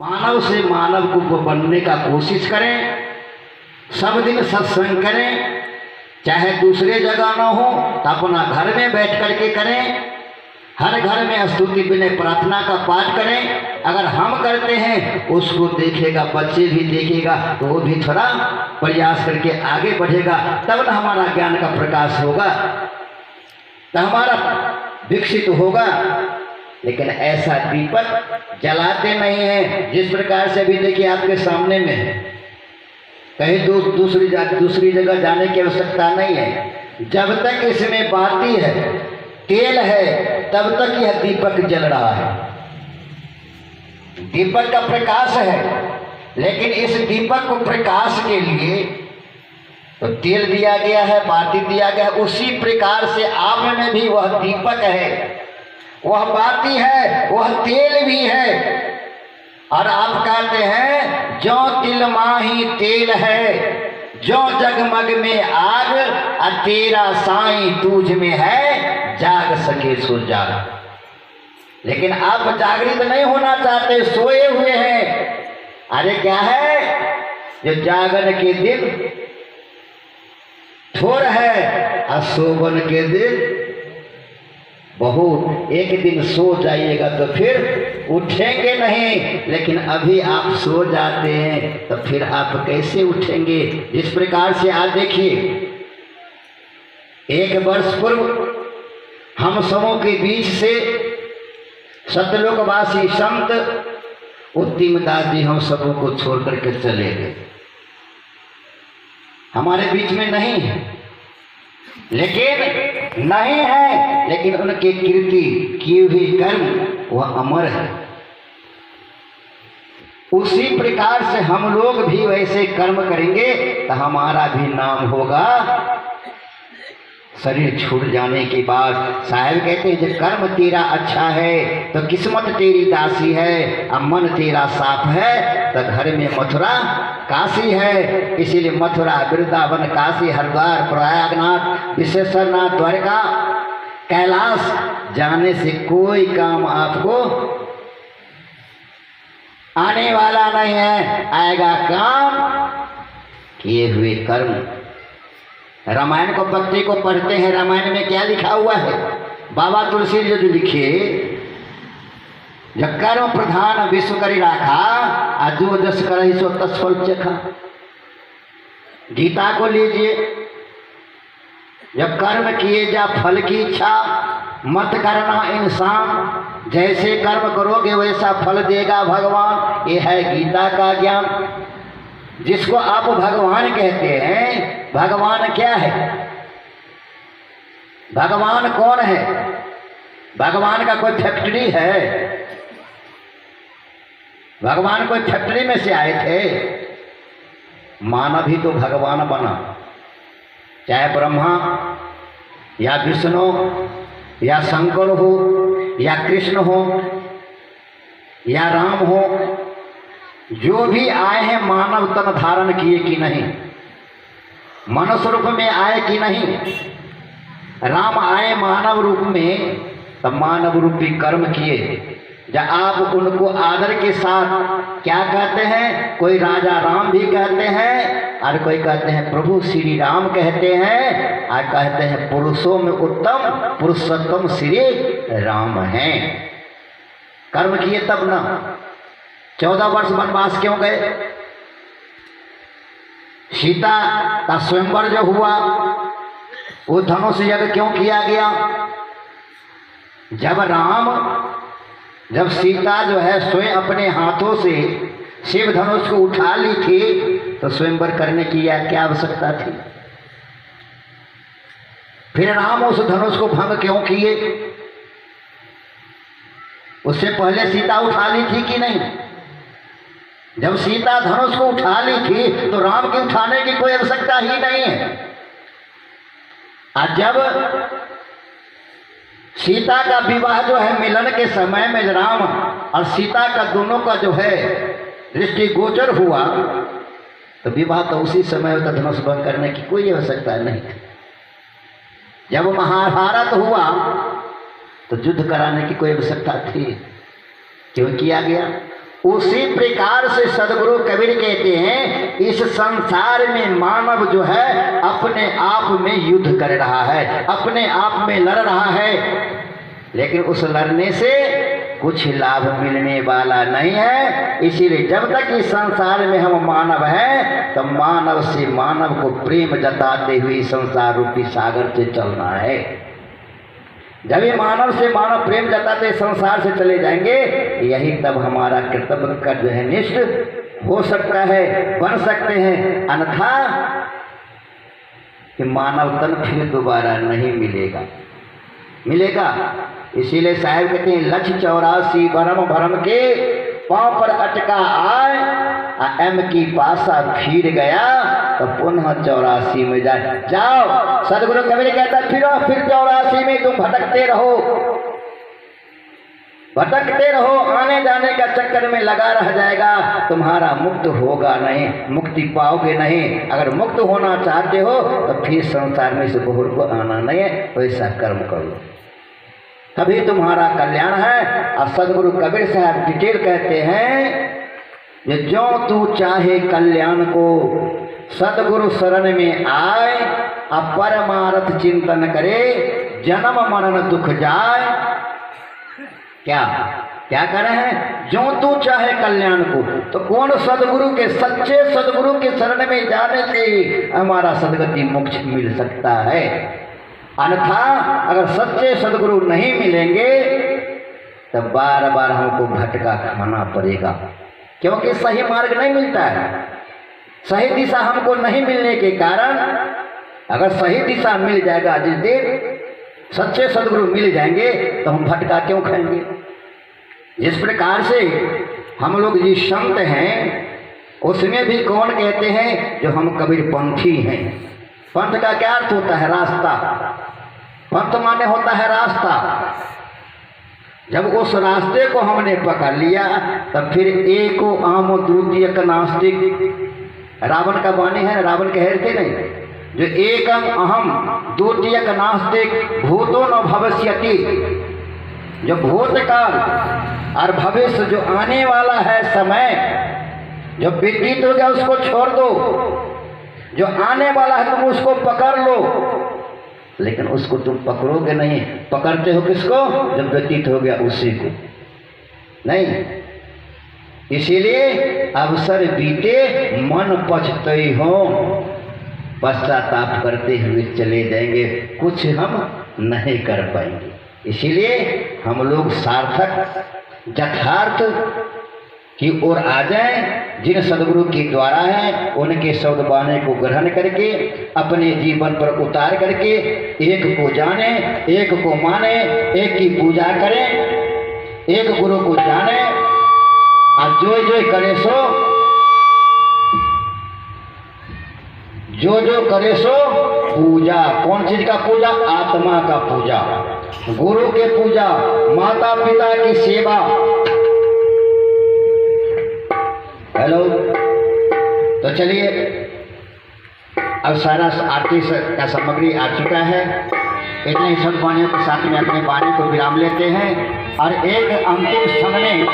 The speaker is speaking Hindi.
मानव से मानव को बनने का कोशिश करें, सब दिन सत्संग करें, चाहे दूसरे जगह ना हो तो अपना घर में बैठ करके करें। हर घर में स्तुति विनय प्रार्थना का पाठ करें। अगर हम करते हैं उसको देखेगा, बच्चे भी देखेगा तो वो भी थोड़ा प्रयास करके आगे बढ़ेगा, तब ना हमारा ज्ञान का प्रकाश होगा, तो हमारा विकसित होगा। लेकिन ऐसा दीपक जलाते नहीं हैं। जिस प्रकार से अभी देखिए आपके सामने में है, कहीं दूसरी जगह जाने की आवश्यकता नहीं है। जब तक इसमें बाती है, तेल है, तब तक यह दीपक जल रहा है। दीपक का प्रकाश है, लेकिन इस दीपक को प्रकाश के लिए तो तेल दिया गया है, बाती दिया गया है। उसी प्रकार से आप में भी वह दीपक है, वह बाती है, वह तेल भी है। और आप कहते हैं जो तिल माही तेल है, जो जगमग में आग, और तेरा साईं तुझ में है, जाग सके सो जाग। लेकिन आप जागृत नहीं होना चाहते, सोए हुए हैं। अरे क्या है, जो जागन के दिन थोड़ है और सोबन के दिन बहुत। एक दिन सो जाइएगा तो फिर उठेंगे नहीं, लेकिन अभी आप सो जाते हैं तो फिर आप कैसे उठेंगे। इस प्रकार से आप देखिए, 1 वर्ष पूर्व हम सबों के बीच से सतलोकवासी संत उत्तिम दादी हम सबों को छोड़ करके चले गए, हमारे बीच में नहीं है। लेकिन नहीं है, लेकिन उनके कीर्ति किए हुए कर्म वह अमर है। उसी प्रकार से हम लोग भी वैसे कर्म करेंगे तो हमारा भी नाम होगा। शरीर छूट जाने के बाद साहब कहते हैं, जब कर्म तेरा अच्छा है तो किस्मत तेरी दासी है, अब मन तेरा साफ है तो घर में मथुरा काशी है। इसीलिए मथुरा, वृंदावन, काशी, हरिद्वार, प्रयागनाथ, विश्वेश्वरनाथ, द्वारका, कैलाश जाने से कोई काम आपको आने वाला नहीं है। आएगा काम किए हुए कर्म। रामायण को पत्ती को पढ़ते हैं, रामायण में क्या लिखा हुआ है? बाबा तुलसी जो लिखे, जब कर्म प्रधान विश्व करी राखा, अजो दस करहि सो तस फल चखा। गीता को लीजिए, जब कर्म किए जा फल की इच्छा मत करना इंसान, जैसे कर्म करोगे वैसा फल देगा भगवान। ये है गीता का ज्ञान। जिसको आप भगवान कहते हैं, भगवान क्या है? भगवान कौन है? भगवान का कोई फैक्ट्री है? भगवान कोई फैक्ट्री में से आए थे? मानव ही तो भगवान बना। चाहे ब्रह्मा या विष्णु या शंकर हो या कृष्ण हो या राम हो, जो भी आए हैं मानव तन धारण किए कि नहीं? मनुष्य रूप में आए कि नहीं? राम आए मानव रूप में, तब मानव रूपी कर्म किए। जब आप उनको आदर के साथ क्या कहते हैं? कोई राजा राम भी कहते हैं, और कोई कहते हैं प्रभु श्री राम कहते हैं, और कहते हैं पुरुषों में उत्तम पुरुषोत्तम श्री राम हैं। कर्म किए तब ना। 14 वर्ष वनवास क्यों गए? सीता का स्वयंवर जो हुआ, वो धनुष यज्ञ क्यों किया गया? जब सीता जो है स्वयं अपने हाथों से शिव धनुष को उठा ली थी, तो स्वयंवर करने की क्या आवश्यकता थी? फिर राम उस धनुष को भंग क्यों किए? उससे पहले सीता उठा ली थी कि नहीं? जब सीता धनुष को उठा ली थी तो राम के उठाने की कोई आवश्यकता ही नहीं है। और जब सीता का विवाह जो है मिलन के समय में राम और सीता का दोनों का जो है दृष्टि गोचर हुआ, तो विवाह तो उसी समय होता, धनुष भंग करने की कोई आवश्यकता नहीं थी। जब महाभारत हुआ तो युद्ध कराने की कोई आवश्यकता थी? क्यों किया गया? उसी प्रकार से सदगुरु कबीर कहते हैं इस संसार में मानव जो है अपने आप में युद्ध कर रहा है, अपने आप में लड़ रहा है, लेकिन उस लड़ने से कुछ लाभ मिलने वाला नहीं है। इसीलिए जब तक इस संसार में हम मानव हैं तो मानव से मानव को प्रेम जताते हुए संसार रूपी सागर से चलना है। जब ये मानव से मानव प्रेम जताते संसार से चले जाएंगे, यही तब हमारा कर्तव्य का जो है निष्ठ हो सकता है, बन सकते हैं। अन्यथा कि मानव तन फिर दोबारा नहीं मिलेगा। इसीलिए साहब कहते हैं लक्ष्य 84 भरम के पांव पर अटका आए, एम की पासा फिर गया तो पुनः 84 में जाओ। सदगुरु कबीर कहता फिर 84 में तुम भटकते रहो, आने जाने का चक्कर में लगा रह जाएगा, तुम्हारा मुक्त होगा नहीं, मुक्ति पाओगे नहीं। अगर मुक्त होना चाहते हो तो फिर संसार में से बहुर को आना नहीं है, वैसा कर्म करो, तभी तुम्हारा कल्याण है। और सदगुरु कबीर साहब डिटेल कहते हैं कि जो तू चाहे कल्याण को सदगुरु शरण में आए, अब परमार्थ चिंतन करे, जन्म मरण दुख जाए। क्या कर रहे हैं? जो तू चाहे कल्याण को, तो कौन सदगुरु के, सच्चे सदगुरु के शरण में जाने से हमारा सदगति मोक्ष मिल सकता है। अन्यथा अगर सच्चे सदगुरु नहीं मिलेंगे तो बार बार हमको भटका खाना पड़ेगा, क्योंकि सही मार्ग नहीं मिलता है। सही दिशा हमको नहीं मिलने के कारण, अगर सही दिशा मिल जाएगा, जिस दिन सच्चे सदगुरु मिल जाएंगे तो हम भटका क्यों खाएंगे। जिस प्रकार से हम लोग जिस संत हैं उसमें भी कौन कहते हैं, जो हम कबीर पंथी हैं। पंथ का क्या अर्थ होता है? रास्ता। पंथ माने होता है रास्ता। जब उस रास्ते को हमने पकड़ लिया तब फिर एको आमो द्वितीय नास्तिक, रावण का वाणी है, रावण कह थे नहीं, जो एकम अहम द्वितीय नास्तिक भूतो न भविष्यति, जो भूतकाल और भविष्य जो आने वाला है समय, जो व्यतीत हो गया उसको छोड़ दो, जो आने वाला है तुम उसको पकड़ लो, लेकिन उसको तुम पकड़ोगे नहीं। पकड़ते हो किसको? जब व्यतीत हो गया उसी को नहीं। इसीलिए अवसर बीते मन पछते हो, पश्चाताप करते हुए चले जाएंगे, कुछ हम नहीं कर पाएंगे। इसीलिए हम लोग सार्थक यथार्थ की ओर आ जाएं। जिन सदगुरु के द्वारा है उनके शब्द वाणी को ग्रहण करके अपने जीवन पर उतार करके एक को जाने, एक को माने, एक की पूजा करें, एक गुरु को जाने और जो करे सो, जो करे सो पूजा। कौन चीज का पूजा? आत्मा का पूजा, गुरु के पूजा, माता पिता की सेवा। हेलो, तो चलिए अब सारा आरती का सामग्री आ चुका है। इतने ही सब वाणियों के साथ में अपने वाणी को विराम लेते हैं और एक अंतिम समय में